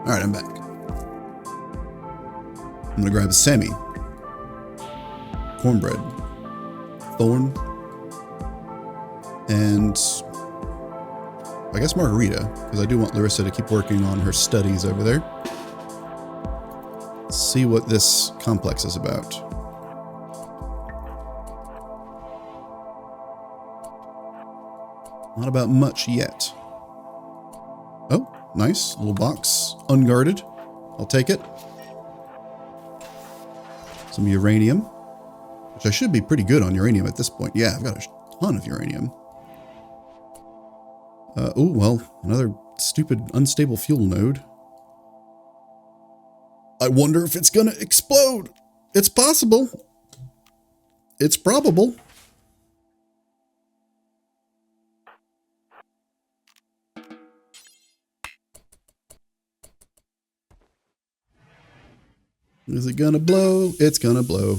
Alright, I'm back. I'm gonna grab Sammy. Cornbread. Thorn. And I guess margarita, because I do want Larissa to keep working on her studies over there. Let's see what this complex is about. Not about much yet. Oh, nice. Little box. Unguarded. I'll take it. Some uranium. Which I should be pretty good on uranium at this point. Yeah, I've got a ton of uranium. Oh, well, another stupid unstable fuel node. I wonder if it's gonna explode. It's possible. It's probable. Is it gonna blow? It's gonna blow.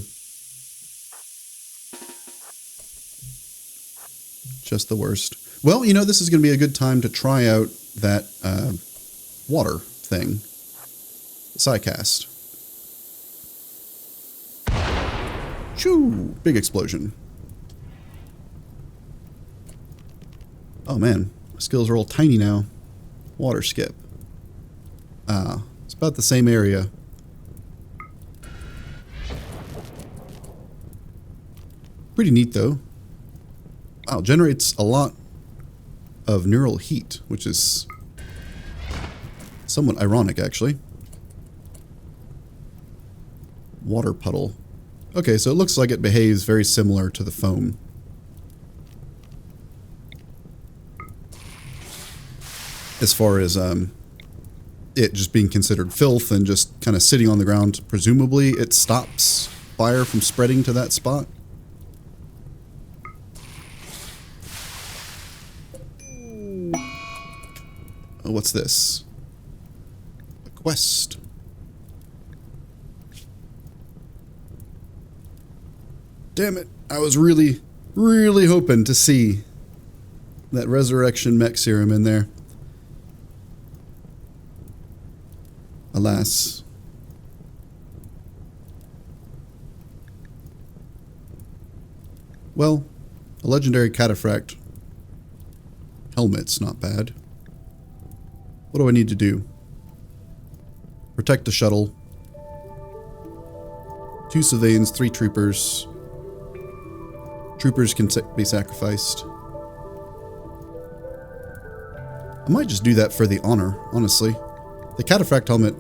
Just the worst. Well, you know, this is going to be a good time to try out that water thing. Psycast. Shoo! Big explosion. Oh man, my skills are all tiny now. Water skip. Ah, it's about the same area. Pretty neat though. Wow, generates a lot of neural heat, which is somewhat ironic, actually. Water puddle. Okay, so it looks like it behaves very similar to the foam. As far as it just being considered filth and just kind of sitting on the ground, presumably it stops fire from spreading to that spot. What's this? A quest. Damn it. I was really hoping to see that resurrection mech serum in there. Alas. Well, a legendary cataphract helmet's not bad. What do I need to do? Protect the shuttle. 2 civilians, 3 troopers. Troopers can be sacrificed. I might just do that for the honor, honestly. The cataphract helmet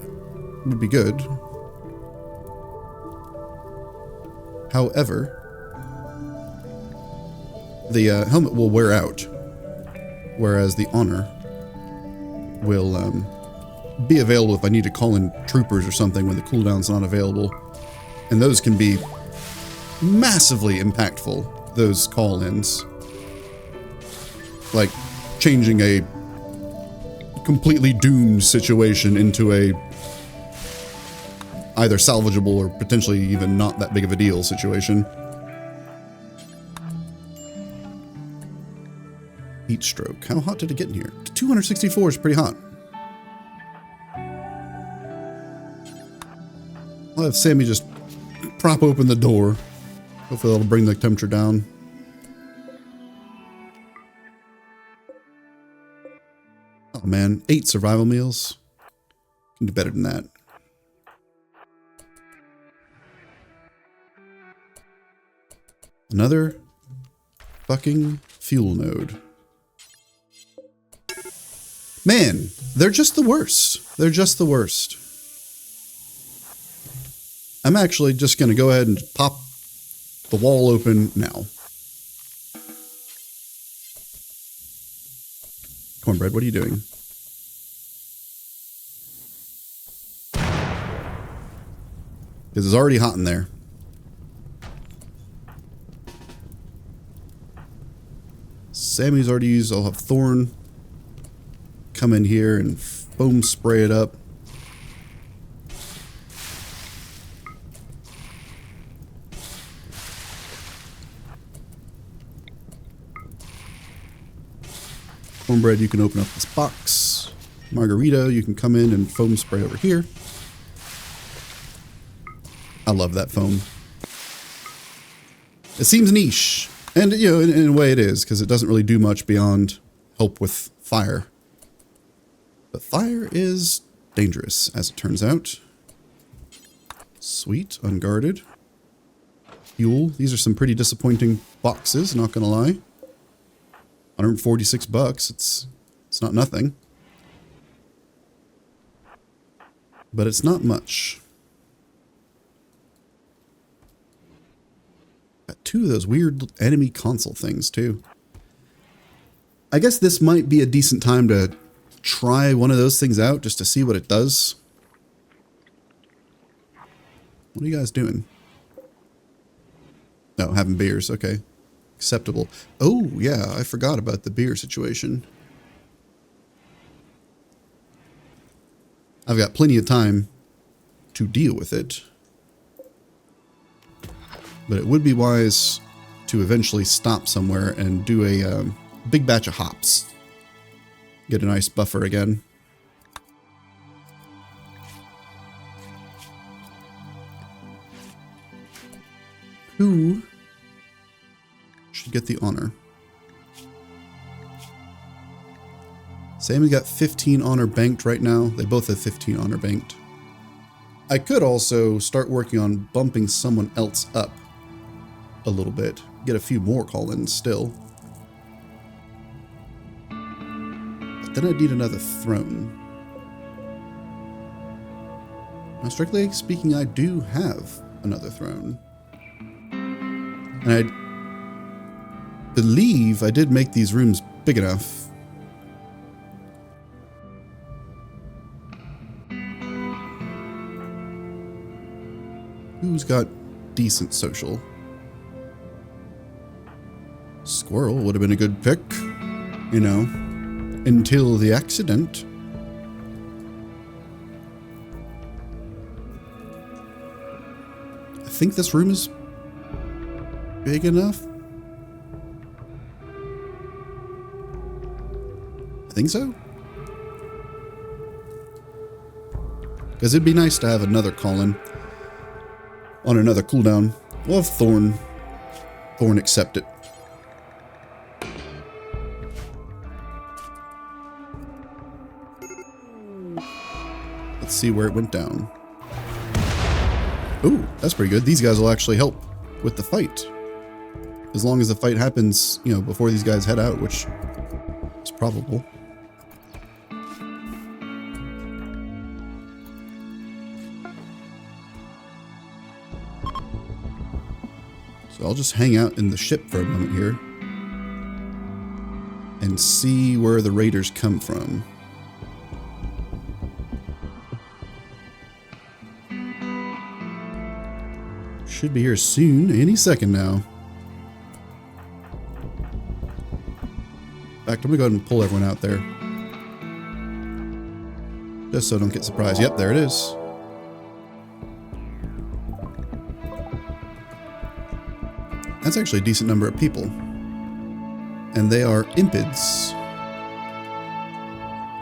would be good. However, the helmet will wear out, whereas the honor will be available if I need to call in troopers or something when the cooldown's not available. And those can be massively impactful, those call-ins. Like changing a completely doomed situation into a either salvageable or potentially even not that big of a deal situation. Heat stroke. How hot did it get in here? 264 is pretty hot. I'll have Sammy just prop open the door. Hopefully that'll bring the temperature down. Oh man, 8 survival meals. Can do better than that. Another fucking fuel node. Man, they're just the worst. They're just the worst. I'm actually just going to go ahead and pop the wall open now. Cornbread, what are you doing? Because it's already hot in there. Sammy's already used. I'll have Thorn come in here and foam spray it up. Cornbread, you can open up this box. Margarita, you can come in and foam spray over here. I love that foam. It seems niche. And, you know, in a way it is, because it doesn't really do much beyond help with fire. But fire is dangerous, as it turns out. Sweet, unguarded. Fuel. These are some pretty disappointing boxes, not gonna lie. 146 bucks. It's not nothing. But it's not much. Got two of those weird enemy console things, too. I guess this might be a decent time to try one of those things out, just to see what it does. What are you guys doing? No, having beers. Okay. Acceptable. Oh, yeah, I forgot about the beer situation. I've got plenty of time to deal with it. But it would be wise to eventually stop somewhere and do a big batch of hops. Get a nice buffer again. Who should get the honor? Sammy got 15 honor banked right now. They both have 15 honor banked. I could also start working on bumping someone else up a little bit. Get a few more call-ins still. But then I'd need another throne. Now, strictly speaking, I do have another throne. And I believe I did make these rooms big enough. Who's got decent social? Squirrel would have been a good pick, you know, until the accident. I think this room is big enough. I think so. Because it'd be nice to have another call-in on another cooldown. We'll have Thorn. Thorn accept it. Let's see where it went down. Ooh, that's pretty good. These guys will actually help with the fight. As long as the fight happens, you know, before these guys head out, which is probable. So I'll just hang out in the ship for a moment here and see where the raiders come from. Should be here soon, any second now. In fact, I'm gonna go ahead and pull everyone out there. Just so I don't get surprised. Yep, there it is. That's actually a decent number of people. And they are impids.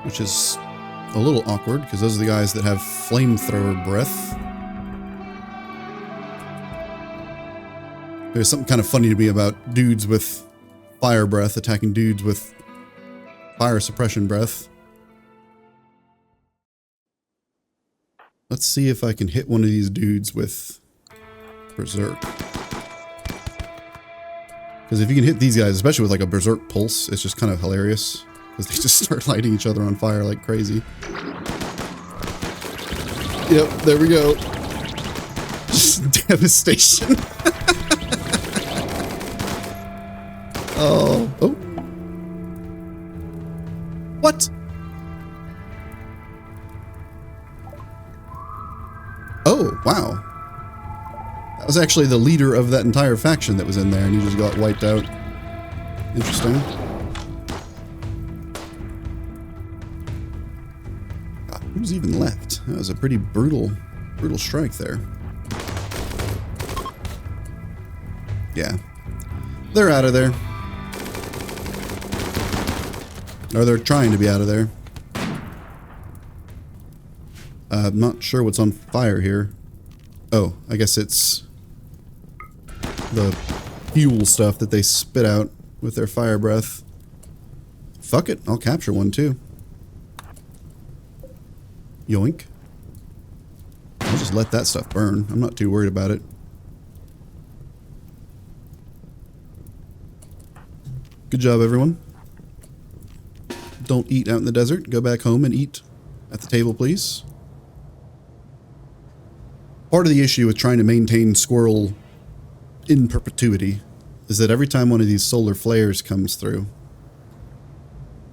Which is a little awkward, because those are the guys that have flamethrower breath. There's something kind of funny to me about dudes with fire breath attacking dudes with fire suppression breath. Let's see if I can hit one of these dudes with Berserk. Because if you can hit these guys, especially with like a Berserk pulse, it's just kind of hilarious. Because they just start lighting each other on fire like crazy. Yep, there we go. Just devastation. Oh. Oh. What? Oh, wow. That was actually the leader of that entire faction that was in there, and he just got wiped out. Interesting. God, who's even left? That was a pretty brutal strike there. Yeah. They're out of there. Or they're trying to be out of there. I'm not sure what's on fire here. Oh, I guess it's the fuel stuff that they spit out with their fire breath. Fuck it, I'll capture one too. Yoink. I'll just let that stuff burn. I'm not too worried about it. Good job, everyone. Don't eat out in the desert. Go back home and eat at the table, please. Part of the issue with trying to maintain squirrel in perpetuity is that every time one of these solar flares comes through,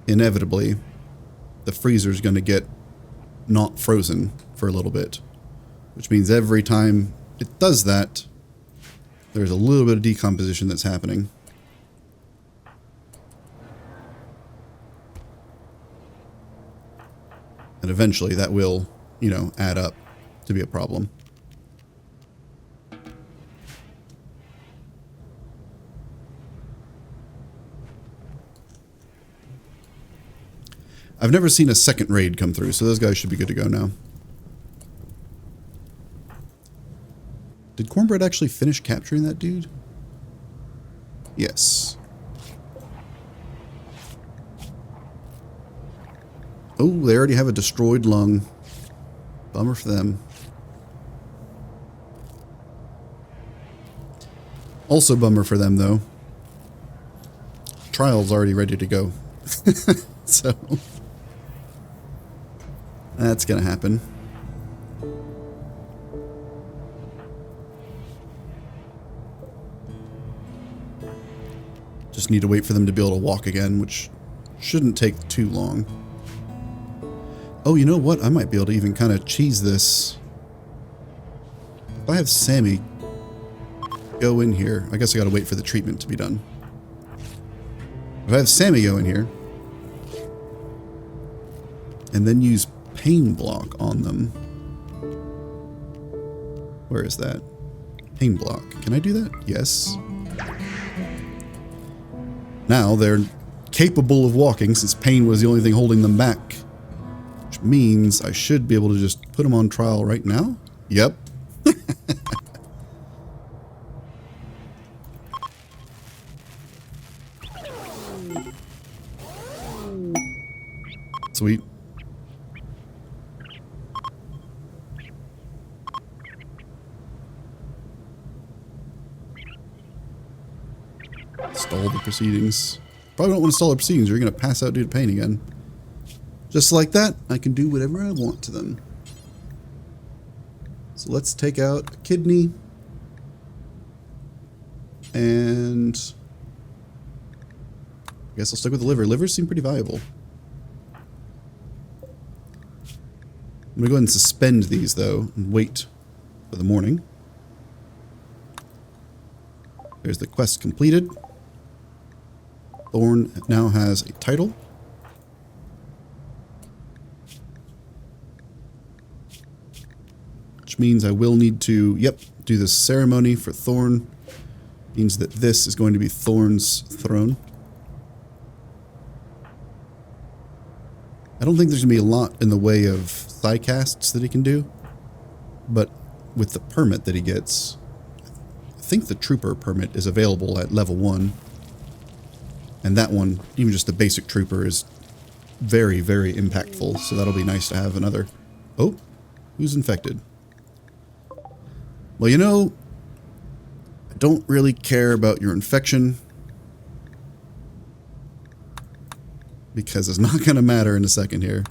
inevitably, the freezer's going to get not frozen for a little bit. Which means every time it does that, there's a little bit of decomposition that's happening. And eventually that will, you know, add up to be a problem. I've never seen a second raid come through, so those guys should be good to go now. Did Cornbread actually finish capturing that dude? Yes. Oh, they already have a destroyed lung. Bummer for them. Also bummer for them, though. Trial's already ready to go. So that's gonna happen. Just need to wait for them to be able to walk again, which shouldn't take too long. Oh, you know what? I might be able to even kind of cheese this. If I have Sammy go in here, I guess I gotta wait for the treatment to be done. If I have Sammy go in here, and then use pain block on them. Where is that? Pain block. Can I do that? Yes. Now they're capable of walking since pain was the only thing holding them back. Which means I should be able to just put them on trial right now. Yep. Sweet. Stall the proceedings. Probably don't want to stall the proceedings. You're going to pass out due to pain again. Just like that, I can do whatever I want to them. So let's take out a kidney. And I guess I'll stick with the liver. Livers seem pretty valuable. I'm going to go ahead and suspend these, though, and wait for the morning. There's the quest completed. Thorn now has a title. Which means I will need to, do this ceremony for Thorn. Means that this is going to be Thorn's throne. I don't think there's going to be a lot in the way of thigh casts that he can do. But with the permit that he gets, I think the trooper permit is available at level 1. And that one, even just the basic trooper, is very, very impactful. So that'll be nice to have another. Oh, who's infected? Well, you know, I don't really care about your infection. Because it's not going to matter in a second here.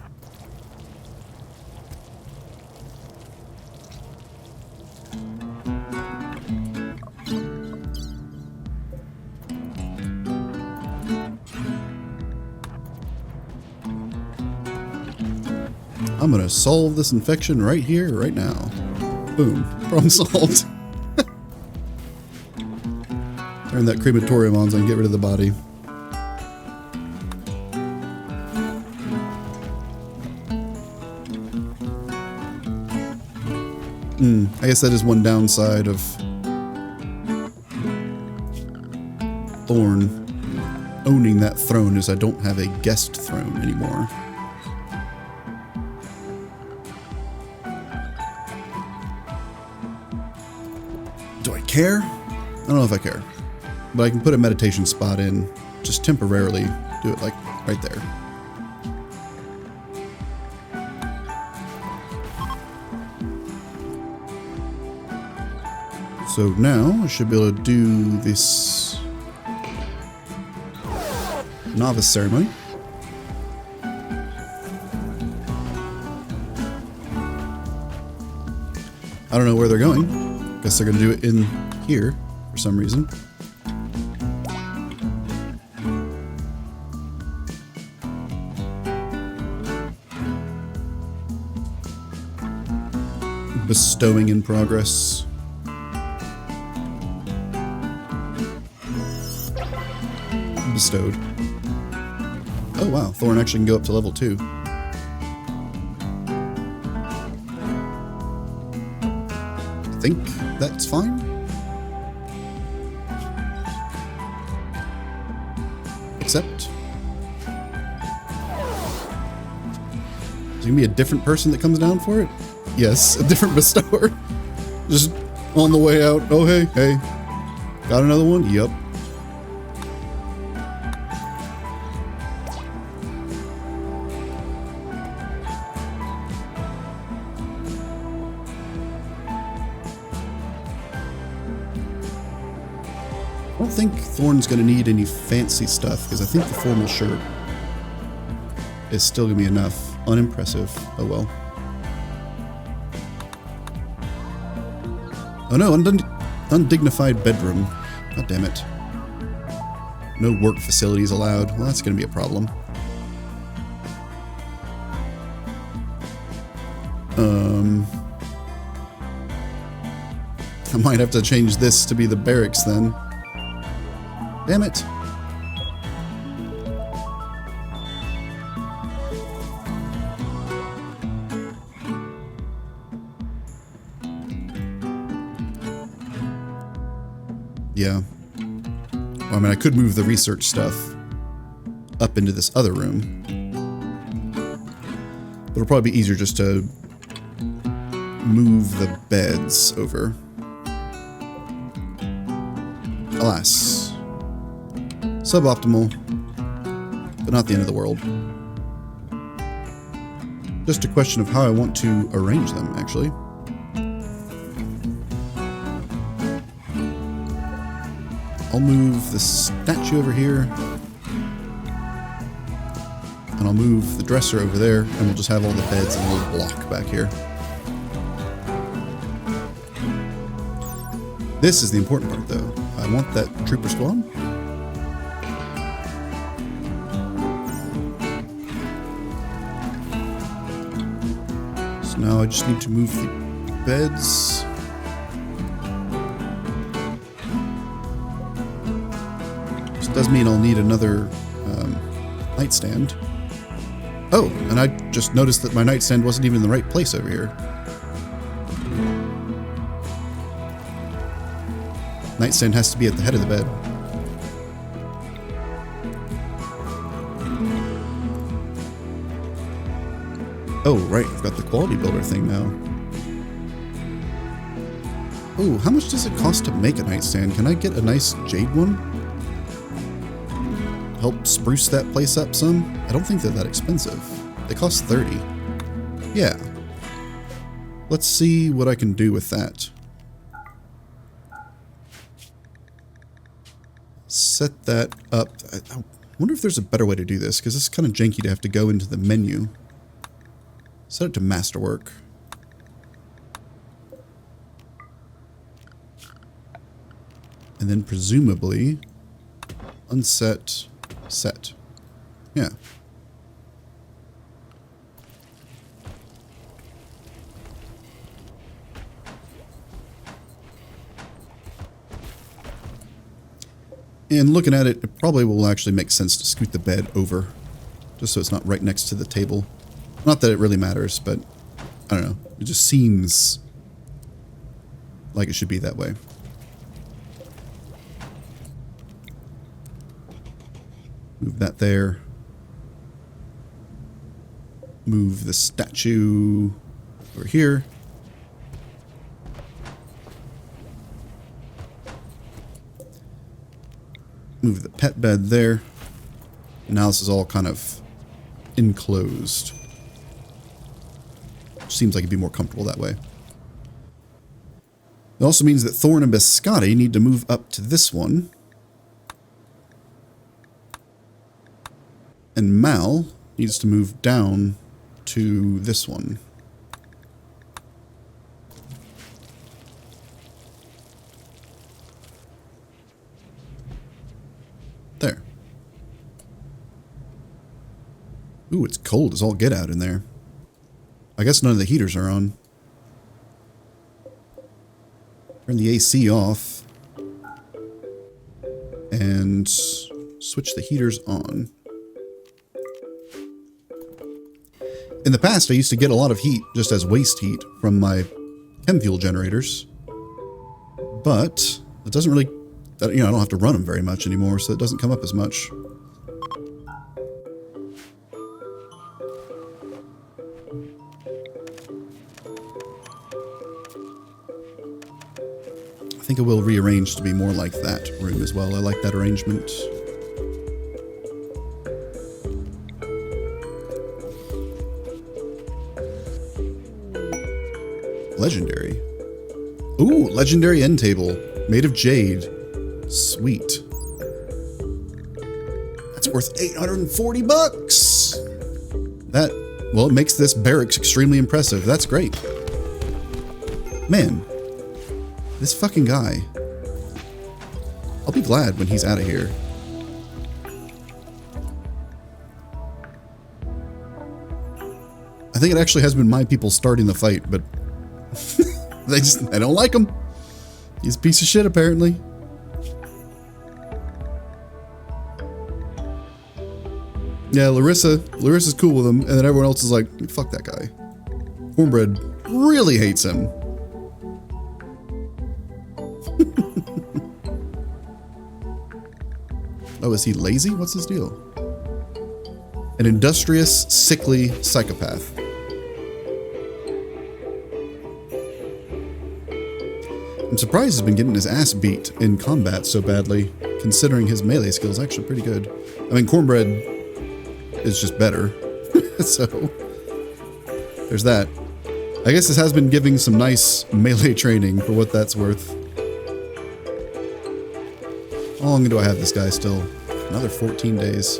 I'm going to solve this infection right here, right now. Boom. Problem solved. Turn that crematorium on so I can get rid of the body. I guess that is one downside of Thorn owning that throne is I don't have a guest throne anymore. Do I care? I don't know if I care. But I can put a meditation spot in, just temporarily do it like right there. So now I should be able to do this novice ceremony. I don't know where they're going. Guess they're going to do it in here for some reason. Bestowing in progress. Bestowed. Oh wow, Thorn actually can go up to level 2. I think that's fine. Except... is it gonna be a different person that comes down for it? Yes, a different bestower. Just on the way out. Oh, hey, hey. Got another one? Yep. I don't think Thorn's going to need any fancy stuff, because I think the formal shirt is still going to be enough. Unimpressive. Oh well. Oh no, undignified bedroom. God damn it. No work facilities allowed. Well, that's going to be a problem. I might have to change this to be the barracks then. Damn it. Yeah. Well, I mean, I could move the research stuff up into this other room. But it'll probably be easier just to move the beds over. Alas. Suboptimal, but not the end of the world. Just a question of how I want to arrange them, actually. I'll move the statue over here. And I'll move the dresser over there, and we'll just have all the beds in a little block back here. This is the important part, though. I want that trooper squad. So now I just need to move the beds. This does mean I'll need another nightstand. Oh, and I just noticed that my nightstand wasn't even in the right place over here. Nightstand has to be at the head of the bed. Oh, right, I've got the quality builder thing now. Oh, how much does it cost to make a nightstand? Can I get a nice jade one? Help spruce that place up some? I don't think they're that expensive. They cost 30. Yeah. Let's see what I can do with that. Set that up. I wonder if there's a better way to do this, because it's kind of janky to have to go into the menu. Set it to masterwork. And then presumably unset, set. Yeah. And looking at it, it probably will actually make sense to scoot the bed over, just so it's not right next to the table. Not that it really matters, but I don't know. It just seems like it should be that way. Move that there. Move the statue over here. Move the pet bed there. Now this is all kind of enclosed. Seems like it'd be more comfortable that way. It also means that Thorn and Biscotti need to move up to this one. And Mal needs to move down to this one. There. Ooh, it's cold as all get out in there. I guess none of the heaters are on. Turn the AC off. And switch the heaters on. In the past, I used to get a lot of heat just as waste heat from my chem fuel generators. But it doesn't really, you know, I don't have to run them very much anymore, so it doesn't come up as much. I think I will rearrange to be more like that room as well. I like that arrangement. Legendary. Ooh, legendary end table. Made of jade. Sweet. That's worth 840 bucks. That, well, it makes this barracks extremely impressive. That's great. Man. This fucking guy. I'll be glad when he's out of here. I think it actually has been my people starting the fight, but I don't like him. He's a piece of shit, apparently. Yeah, Larissa's cool with him, and then everyone else is like, fuck that guy. Cornbread really hates him. Oh, is he lazy? What's his deal? An industrious, sickly psychopath. I'm surprised he's been getting his ass beat in combat so badly, considering his melee skill is actually pretty good. I mean, Cornbread is just better. So, there's that. I guess this has been giving some nice melee training for what that's worth. How long do I have this guy still? Another 14 days.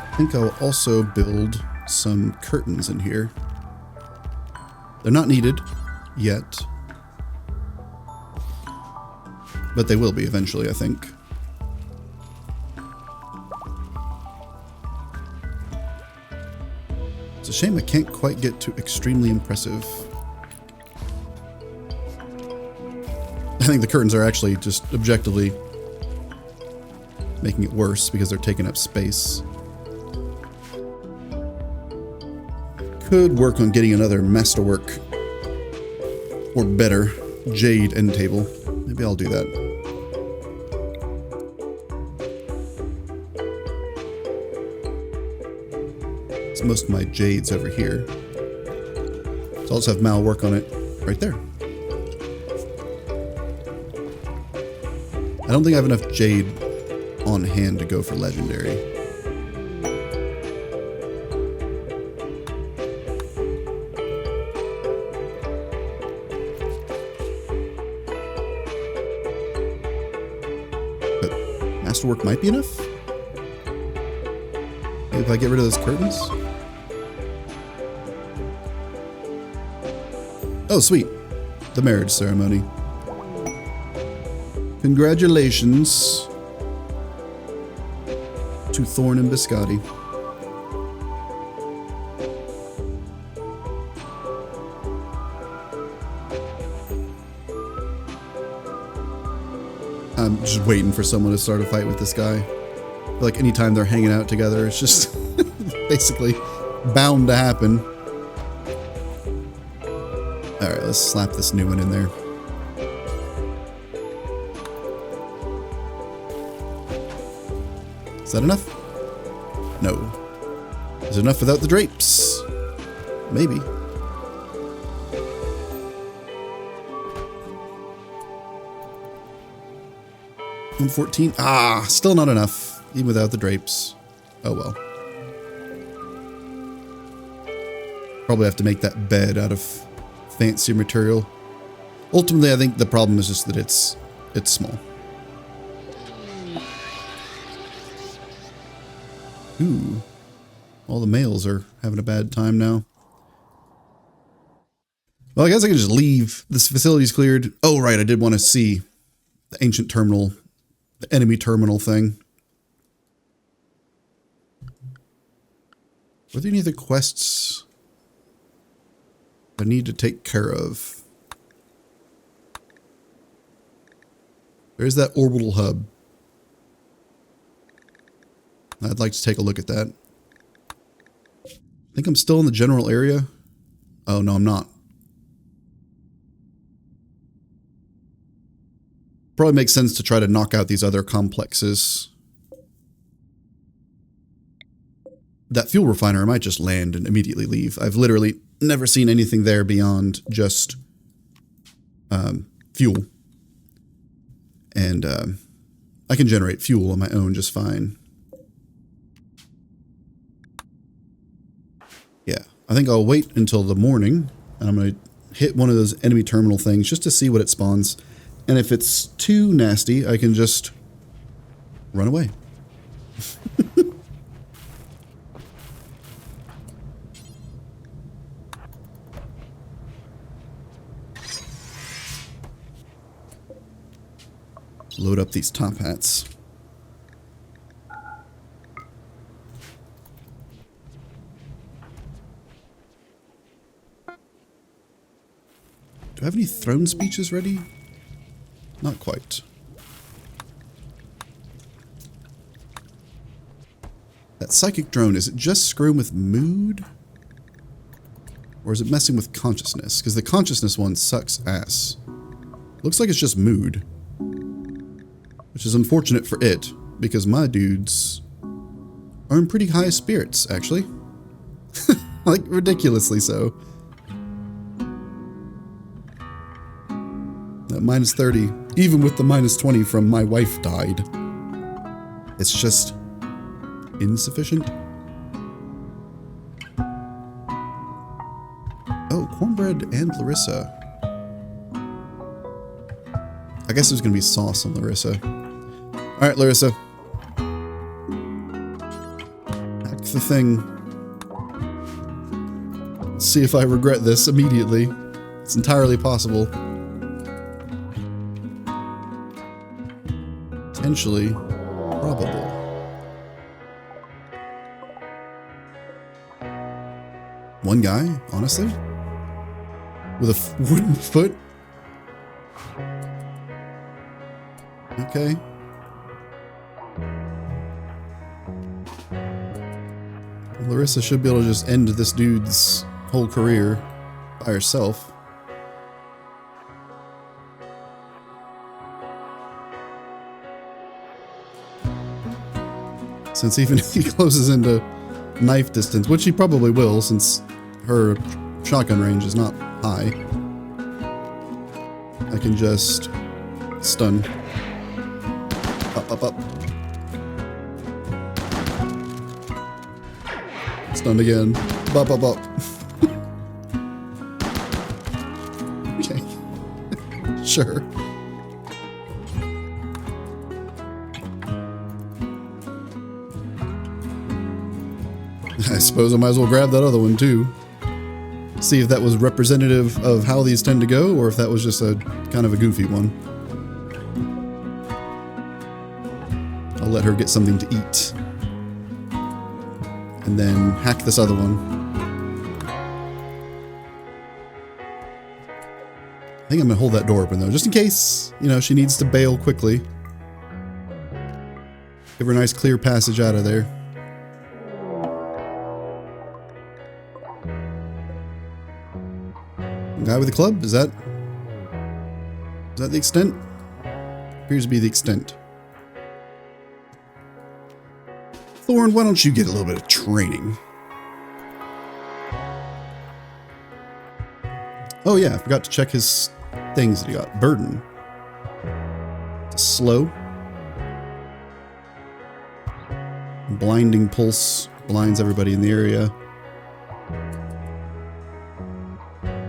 I think I'll also build some curtains in here. They're not needed yet, but they will be eventually, I think. It's a shame I can't quite get to extremely impressive. I think the curtains are actually just objectively making it worse because they're taking up space. Could work on getting another masterwork or better jade end table. Maybe I'll do that. It's most of my jades over here. So I'll just have Mal work on it right there. I don't think I have enough jade on hand to go for legendary. Work might be enough. Maybe if I get rid of those curtains. Oh, sweet. The marriage ceremony. Congratulations to Thorn and Biscotti. I'm just waiting for someone to start a fight with this guy. I feel like anytime they're hanging out together, it's just basically bound to happen. Alright, let's slap this new one in there. that enough? No. Is it enough without the drapes? Maybe. 114. Ah, still not enough, even without the drapes. Oh well. Probably have to make that bed out of fancier material. Ultimately, I think the problem is just that it's small. Ooh. All the males are having a bad time now. Well, I guess I can just leave. This facility's cleared. Oh, right, I did want to see the ancient terminal, the enemy terminal thing. Were there any other quests I need to take care of? There's that orbital hub. I'd like to take a look at that. I think I'm still in the general area. Oh, no, I'm not. Probably makes sense to try to knock out these other complexes. That fuel refiner, I might just land and immediately leave. I've literally never seen anything there beyond just fuel. And I can generate fuel on my own just fine. Yeah, I think I'll wait until the morning, and I'm going to hit one of those enemy terminal things just to see what it spawns. And if it's too nasty, I can just run away. Load up these top hats. Do I have any throne speeches ready? Not quite. That psychic drone, is it just screwing with mood? Or is it messing with consciousness? Because the consciousness one sucks ass. Looks like it's just mood. Which is unfortunate for it, because my dudes are in pretty high spirits, actually. Like, ridiculously so. That minus 30, even with the minus 20 from my wife died. It's just insufficient. Oh, cornbread and Larissa. I guess there's going to be sauce on Larissa. Alright, Larissa. Hack the thing. Let's see if I regret this immediately. It's entirely possible. Potentially probable. One guy, honestly? With a wooden foot? Okay. Larissa should be able to just end this dude's whole career by herself. Since even if he closes into knife distance, which he probably will since her shotgun range is not high, I can just stun. Up, up, up. Stunned again. Up, up, up. Okay. Sure. I suppose I might as well grab that other one too. See if that was representative of how these tend to go, or if that was just a kind of a goofy one. I'll let her get something to eat. And then hack this other one. I think I'm gonna hold that door open though, just in case, you know, she needs to bail quickly. Give her a nice clear passage out of there. Guy with the club? Is that the extent? Appears to be the extent. Thorn, why don't you get a little bit of training? Oh yeah, I forgot to check his things that he got. Burden. Slow. Blinding pulse blinds everybody in the area.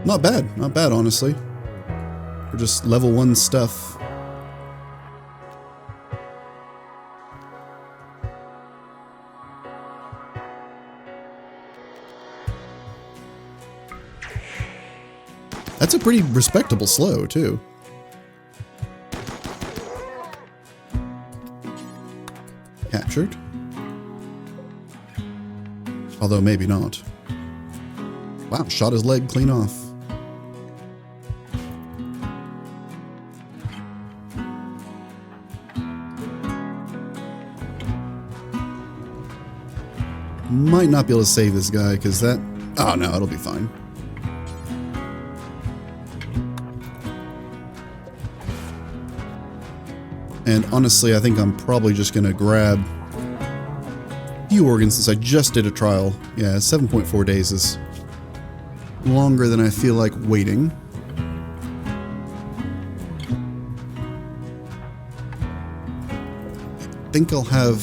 Not bad honestly. For just level 1 stuff. That's a pretty respectable slow too. Captured. Although maybe not. Wow, shot his leg clean off. Might not be able to save this guy because that... Oh no, it'll be fine. And honestly, I think I'm probably just going to grab a few organs since I just did a trial. Yeah, 7.4 days is longer than I feel like waiting. I think I'll have...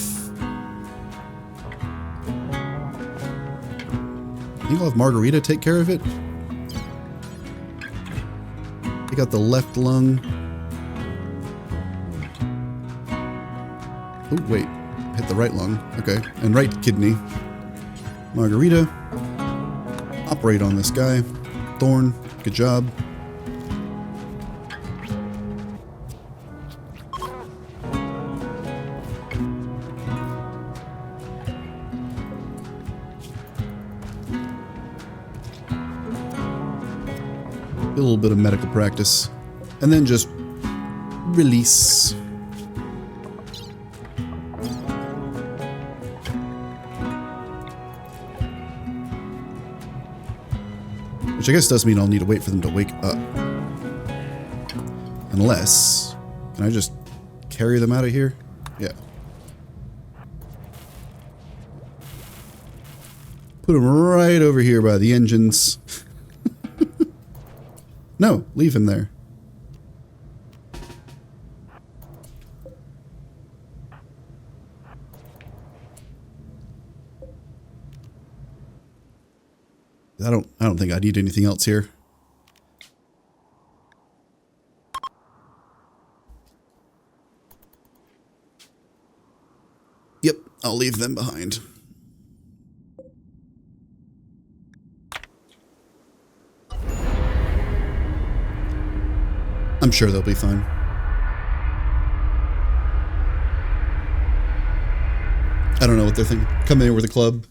Margarita take care of it. Take out the left lung. Oh, wait. Hit the right lung. Okay. And right kidney. Margarita. Operate on this guy. Thorn. Good job. A little bit of medical practice. And then just release. Which I guess does mean I'll need to wait for them to wake up. Unless... Can I just carry them out of here? Yeah. Put them right over here by the engines. No, leave him there. I don't think I need anything else here. Yep, I'll leave them behind. I'm sure they'll be fine. I don't know what they're thinking. Come in with a club.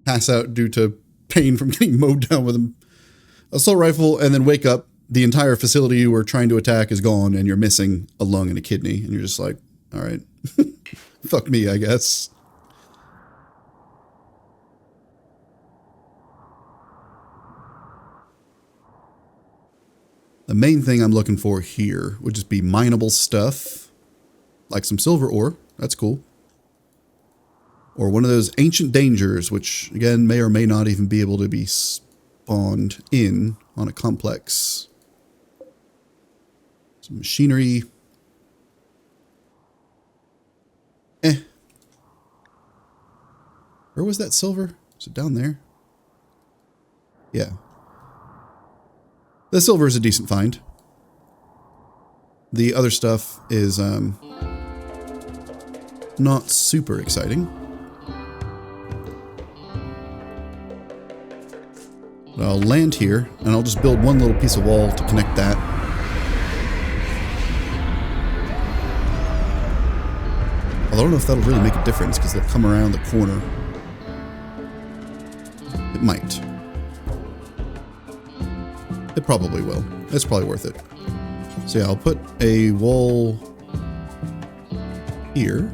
Pass out due to pain from getting mowed down with an assault rifle, and then wake up. The entire facility you were trying to attack is gone, and you're missing a lung and a kidney. And you're just like, all right. Fuck me, I guess. The main thing I'm looking for here would just be mineable stuff, like some silver ore. That's cool. Or one of those ancient dangers, which, again, may or may not even be able to be spawned in on a complex. Some machinery. Where was that silver? Is it down there? Yeah. The silver is a decent find. The other stuff is not super exciting. But I'll land here, and I'll just build one little piece of wall to connect that. Although I don't know if that'll really make a difference, because they'll come around the corner. It might. It probably will. It's probably worth it. So yeah, I'll put a wall here.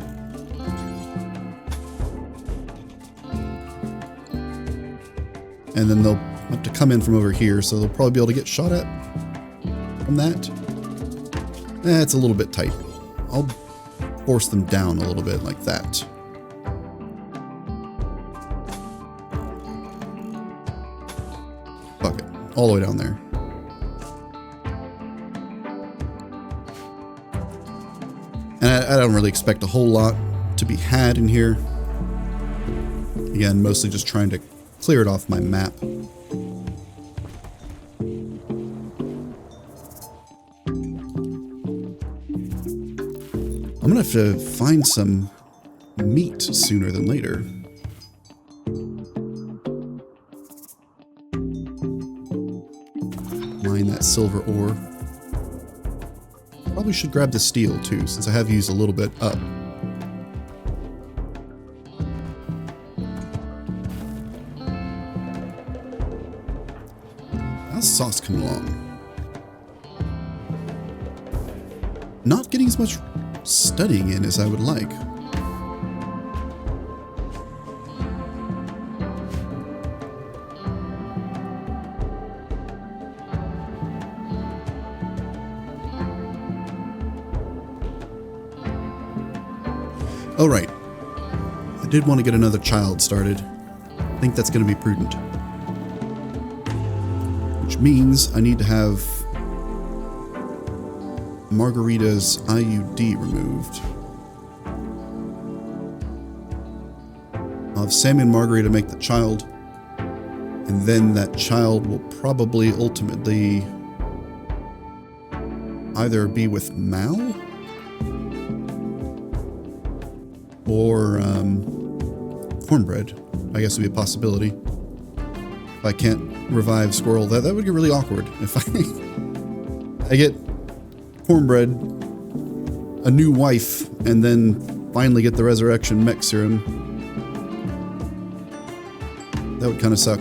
And then they'll have to come in from over here, so they'll probably be able to get shot at from that. It's a little bit tight. I'll force them down a little bit like that. Fuck it. All the way down there. And I don't really expect a whole lot to be had in here. Again, mostly just trying to clear it off my map. I'm gonna have to find some meat sooner than later. Mine that silver ore. Probably should grab the steel too, since I have used a little bit up. How's sauce coming along? Not getting as much studying in as I would like. Oh, right. I did want to get another child started. I think that's going to be prudent. Which means I need to have Margarita's IUD removed. I'll have Sammy and Margarita make the child, and then that child will probably ultimately either be with Mal or cornbread. I guess would be a possibility. If I can't revive Squirrel, that would get really awkward. If I get cornbread, a new wife, and then finally get the resurrection mech serum, that would kind of suck.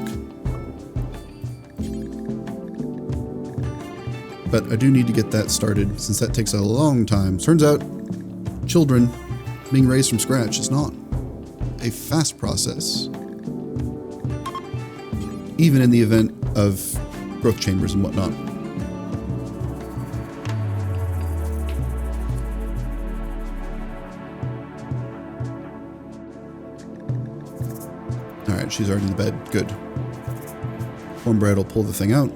But I do need to get that started, since that takes a long time. Turns out, children being raised from scratch is not a fast process, even in the event of growth chambers and whatnot. Alright, she's already in the bed. Good. Cornbread will pull the thing out.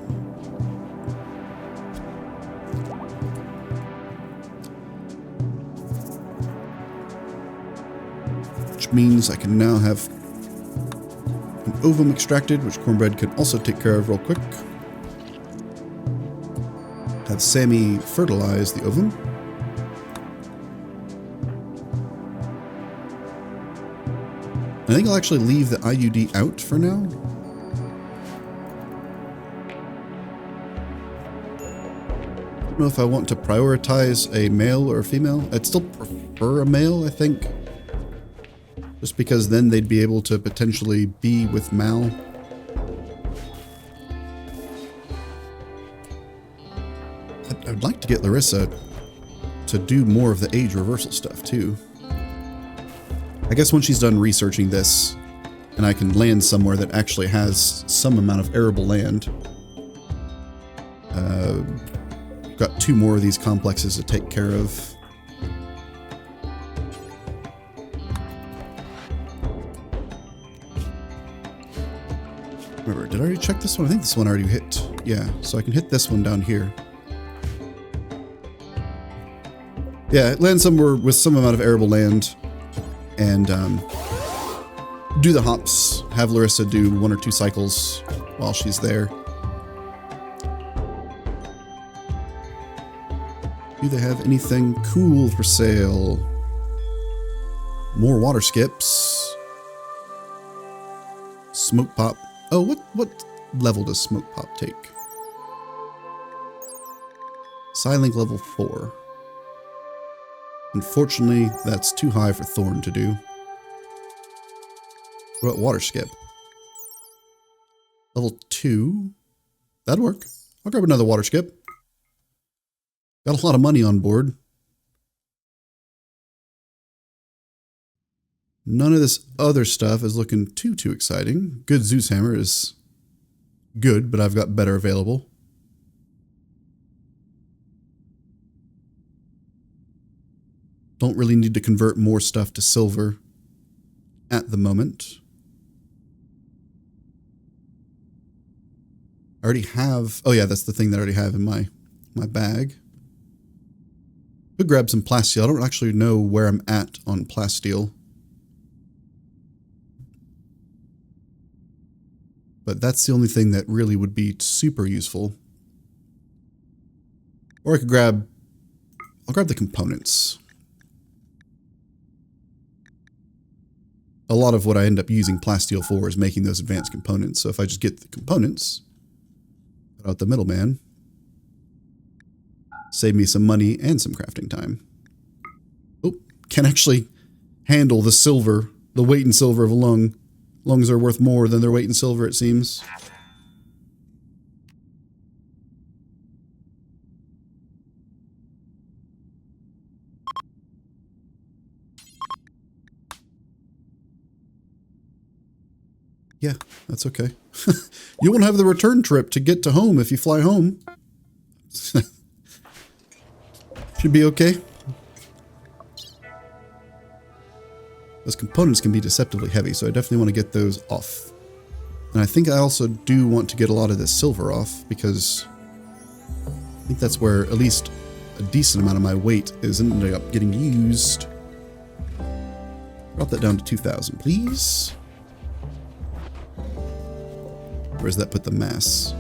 Which means I can now have an ovum extracted, which cornbread can also take care of real quick. Have Sammy fertilize the ovum. I think I'll actually leave the IUD out for now. I don't know if I want to prioritize a male or a female. I'd still prefer a male, I think. Just because then they'd be able to potentially be with Mal. I'd like to get Larissa to do more of the age reversal stuff too. I guess when she's done researching this, and I can land somewhere that actually has some amount of arable land. Got 2 more of these complexes to take care of. Remember, did I already check this one? I think this one already hit. Yeah, so I can hit this one down here. Yeah, land somewhere with some amount of arable land. And do the hops, have Larissa do 1 or 2 cycles while she's there. Do they have anything cool for sale? More water skips. Smoke pop. Oh, what level does smoke pop take? Psylink level 4. Unfortunately, that's too high for Thorn to do. What about water skip? Level 2? That'd work. I'll grab another water skip. Got a lot of money on board. None of this other stuff is looking too exciting. Good Zeus Hammer is good, but I've got better available. Don't really need to convert more stuff to silver at the moment. I already have... Oh yeah, that's the thing that I already have in my bag. Could grab some plasteel. I don't actually know where I'm at on plasteel. But that's the only thing that really would be super useful. Or I could grab... I'll grab the components. A lot of what I end up using plasteel for is making those advanced components. So if I just get the components, cut out the middleman, save me some money and some crafting time. Oh, can actually handle the silver, the weight in silver of a lung. Lungs are worth more than their weight in silver, it seems. Yeah, that's okay. You won't have the return trip to get to home if you fly home. Should be okay. Those components can be deceptively heavy, so I definitely want to get those off. And I think I also do want to get a lot of this silver off, because I think that's where at least a decent amount of my weight is ending up getting used. Drop that down to 2,000, please. Where's that put the mass?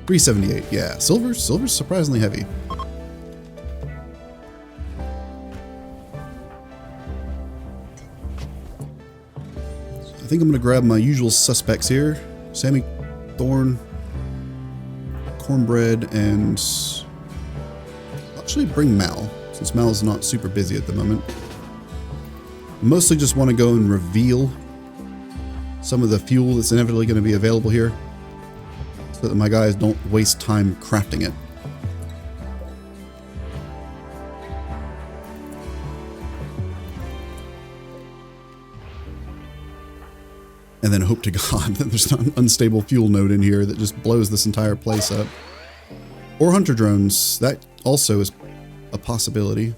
378, yeah. Silver's surprisingly heavy. I think I'm going to grab my usual suspects here. Sammy, Thorn, Cornbread, and... I'll actually bring Mal, since Mal's not super busy at the moment. Mostly just want to go and reveal some of the fuel that's inevitably going to be available here, so that my guys don't waste time crafting it. And then hope to God that there's not an unstable fuel node in here that just blows this entire place up. Or hunter drones. That also is a possibility.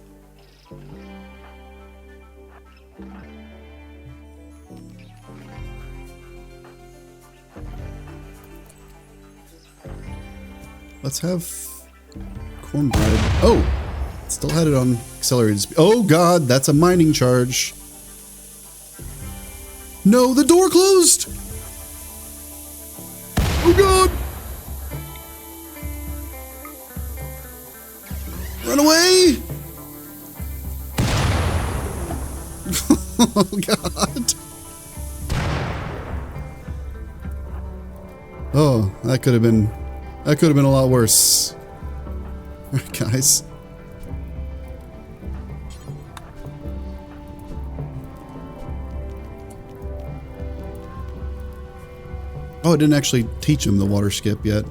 Let's have cornbread. Oh! Still had it on accelerated speed. Oh God, that's a mining charge. No, the door closed! Oh God! Run away! Oh God! Oh, that could have been a lot worse. Alright, guys. Oh, I didn't actually teach him the water skip yet.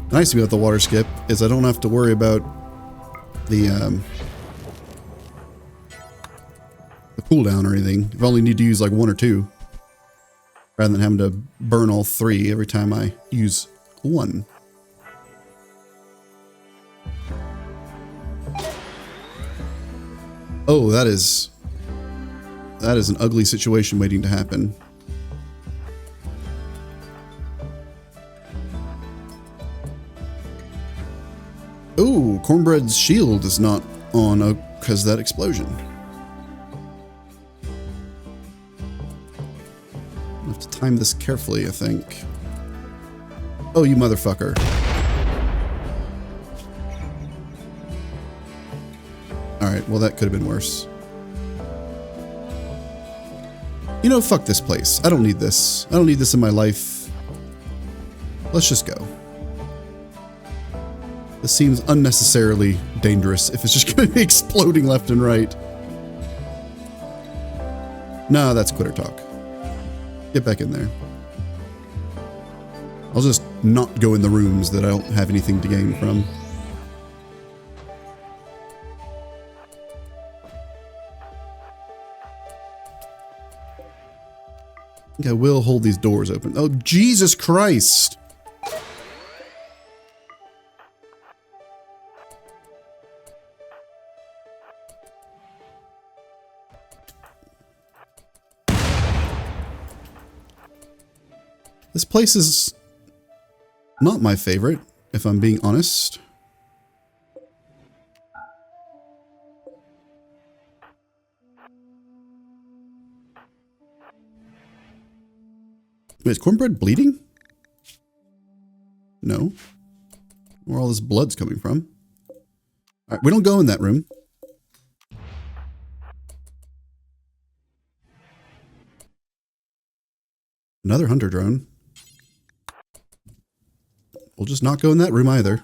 The nice thing about the water skip is I don't have to worry about the cooldown or anything. I only need to use like 1 or 2. Rather than having to burn all 3 every time I use 1. Oh, that is an ugly situation waiting to happen. Oh, Cornbread's shield is not on because of that explosion. I have to time this carefully, I think. Oh, you motherfucker. Alright, well that could have been worse. You know, fuck this place. I don't need this. I don't need this in my life. Let's just go. This seems unnecessarily dangerous if it's just going to be exploding left and right. No, that's quitter talk. Get back in there. I'll just not go in the rooms that I don't have anything to gain from. I think I will hold these doors open. Oh, Jesus Christ! This place is not my favorite, if I'm being honest. Wait, is Cornbread bleeding? No. Where all this blood's coming from. Alright, we don't go in that room. Another hunter drone. We'll just not go in that room either.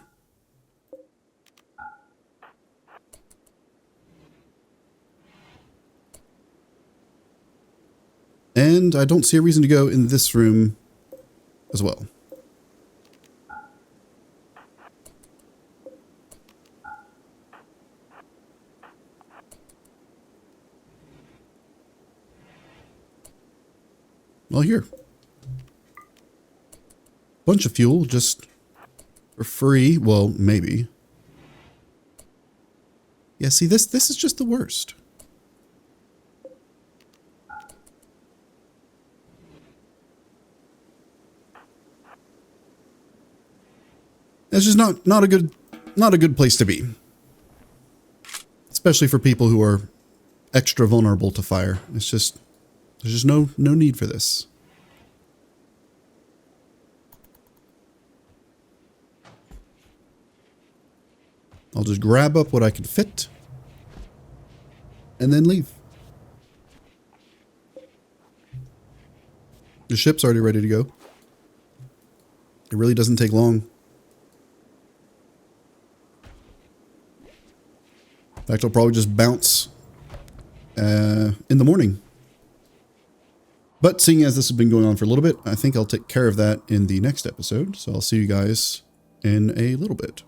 And I don't see a reason to go in this room as well. Well, here. Bunch of fuel, just for free. Well, maybe. Yeah, see, this is just the worst. It's just not a good place to be. Especially for people who are extra vulnerable to fire. It's just there's just no need for this. I'll just grab up what I can fit and then leave. The ship's already ready to go. It really doesn't take long. In fact, I'll probably just bounce in the morning. But seeing as this has been going on for a little bit, I think I'll take care of that in the next episode. So I'll see you guys in a little bit.